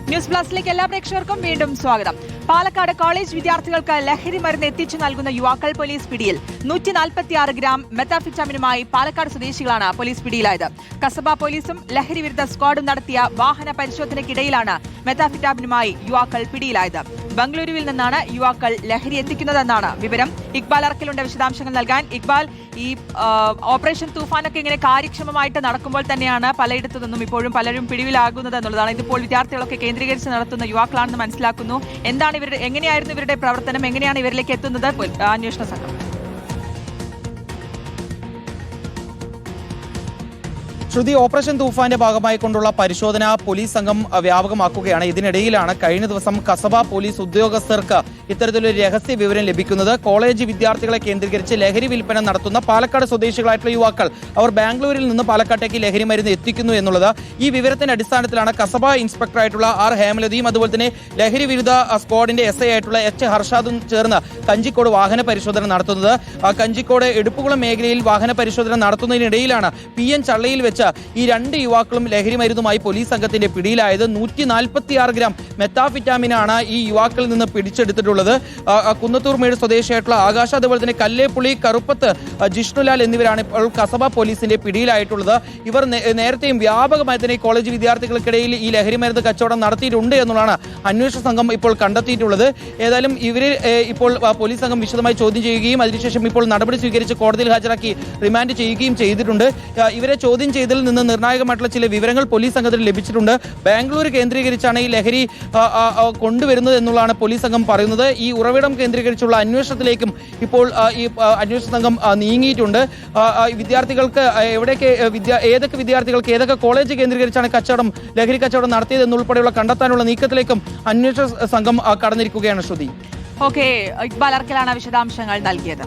News പ്ലസിലേക്ക് എല്ലാ പ്രേക്ഷകർക്കും വീണ്ടും സ്വാഗതം. പാലക്കാട് കോളേജ് വിദ്യാർത്ഥികൾക്ക് ലഹരി മരുന്ന് എത്തിച്ചു നൽകുന്ന യുവാക്കൾ പോലീസ് പിടിയിൽ. 146 ഗ്രാം മെത്താഫിറ്റാമിനുമായി പാലക്കാട് സ്വദേശികളാണ് പോലീസ് പിടിയിലായത്. കസബ പോലീസും ലഹരി വിരുദ്ധ സ്ക്വാഡും നടത്തിയ വാഹന പരിശോധനയ്ക്കിടയിലാണ് മെത്താഫിറ്റാമിനുമായി യുവാക്കൾ പിടിയിലായത്. ബംഗളൂരുവിൽ നിന്നാണ് യുവാക്കൾ ലഹരി എത്തിക്കുന്നതെന്നാണ് വിവരം. ഇക്ബാൽ അറക്കലുണ്ട് വിശദാംശങ്ങൾ നൽകാൻ. ഇക്ബാൽ, ഈ ഓപ്പറേഷൻ തൂഫാനൊക്കെ ഇങ്ങനെ കാര്യക്ഷമമായിട്ട് നടക്കുമ്പോൾ തന്നെയാണ് പലയിടത്തു നിന്നും ഇപ്പോഴും പലരും പിടിവിലാകുന്നത് എന്നുള്ളതാണ്. ഇതിപ്പോൾ വിദ്യാർത്ഥികളൊക്കെ കേന്ദ്രീകരിച്ച് നടത്തുന്ന യുവാക്കളാണെന്ന് മനസ്സിലാക്കുന്നു. എന്താണ് എങ്ങനെയായിരുന്നു ഇവരുടെ പ്രവർത്തനം, എങ്ങനെയാണ് ഇവരിലേക്ക് എത്തുന്നത് അന്വേഷണ സംഘം? ശ്രുതി, ഓപ്പറേഷൻ തൂഫാന്റെ ഭാഗമായി കൊണ്ടുള്ള പരിശോധന പോലീസ് സംഘം വ്യാപകമാക്കുകയാണ്. ഇതിനിടയിലാണ് കഴിഞ്ഞ ദിവസം കസബ പോലീസ് ഉദ്യോഗസ്ഥർക്ക് ഇത്തരത്തിലൊരു രഹസ്യ വിവരം ലഭിക്കുന്നത്. കോളേജ് വിദ്യാർത്ഥികളെ കേന്ദ്രീകരിച്ച് ലഹരി വിൽപ്പന നടത്തുന്ന പാലക്കാട് സ്വദേശികളായിട്ടുള്ള യുവാക്കൾ അവർ ബാംഗ്ലൂരിൽ നിന്ന് പാലക്കാട്ടേക്ക് ലഹരി മരുന്ന് എത്തിക്കുന്നു എന്നുള്ളത്. ഈ വിവരത്തിന്റെ അടിസ്ഥാനത്തിലാണ് കസബ ഇൻസ്പെക്ടറായിട്ടുള്ള ആർ ഹേമലതയും അതുപോലെ തന്നെ ലഹരി വിരുദ്ധ സ്ക്വാഡിന്റെ SI ആയിട്ടുള്ള H ഹർഷാദും ചേർന്ന് കഞ്ചിക്കോട് വാഹന പരിശോധന നടത്തുന്നത്. കഞ്ചിക്കോട് എടുപ്പുകുളം മേഖലയിൽ വാഹന പരിശോധന നടത്തുന്നതിനിടയിലാണ് PN ചള്ളയിൽ വെച്ച് ഈ രണ്ട് യുവാക്കളും ലഹരി മരുന്നുമായി പോലീസ് സംഘത്തിന്റെ പിടിയിലായത്. 146 ഗ്രാം മെത്താഫിറ്റാമിനാണ് ഈ യുവാക്കളിൽ നിന്ന് പിടിച്ചെടുത്തിട്ടുള്ളത്. കുന്നത്തൂർ മേട് സ്വദേശിയായിട്ടുള്ള ആകാശ്, അതുപോലെ തന്നെ കല്ലേപ്പുള്ളി, കറുപ്പത്ത് ജിഷ്ണുലാൽ എന്നിവരാണ് ഇപ്പോൾ കസബ പോലീസിന്റെ പിടിയിലായിട്ടുള്ളത്. ഇവർ നേരത്തെയും വ്യാപകമായി തന്നെ കോളേജ് വിദ്യാർത്ഥികൾക്കിടയിൽ ഈ ലഹരി മരുന്ന് കച്ചവടം നടത്തിയിട്ടുണ്ട് എന്നുള്ളതാണ് അന്വേഷണ സംഘം ഇപ്പോൾ കണ്ടെത്തിയിട്ടുള്ളത്. ഏതായാലും ഇവരെ ഇപ്പോൾ പോലീസ് സംഘം വിശദമായി ചോദ്യം ചെയ്യുകയും അതിനുശേഷം ഇപ്പോൾ നടപടി സ്വീകരിച്ച് കോടതിയിൽ ഹാജരാക്കി റിമാൻഡ് ചെയ്യുകയും ചെയ്തിട്ടുണ്ട്. ഇവരെ ചോദ്യം ചെയ്തതിൽ നിന്ന് നിർണായകമായിട്ടുള്ള ചില വിവരങ്ങൾ പോലീസ് സംഘത്തിന് ലഭിച്ചിട്ടുണ്ട്. ബാംഗ്ലൂർ കേന്ദ്രീകരിച്ചാണ് ഈ ലഹരി കൊണ്ടുവരുന്നത് എന്നുള്ളതാണ് പോലീസ് സംഘം പറയുന്നത്. ഈ ഉറവിടം കേന്ദ്രീകരിച്ചുള്ള അന്വേഷണത്തിലേക്കും ഇപ്പോൾ ഈ അന്വേഷണ സംഘം നീങ്ങിയിട്ടുണ്ട്. വിദ്യാർത്ഥികൾക്ക് ഏതൊക്കെ വിദ്യാർത്ഥികൾക്ക് ഏതൊക്കെ കോളേജ് കേന്ദ്രീകരിച്ചാണ് ലഹരി കച്ചവടം നടത്തിയത് എന്നുൾപ്പെടെയുള്ള കണ്ടെത്താനുള്ള നീക്കത്തിലേക്കും അന്വേഷണ സംഘം കടന്നിരിക്കുകയാണ്. ശ്രുതി, ഓക്കെ, ഇക്ബാൽ അർക്കലാണ് വിശദാംശങ്ങൾ നൽകിയത്.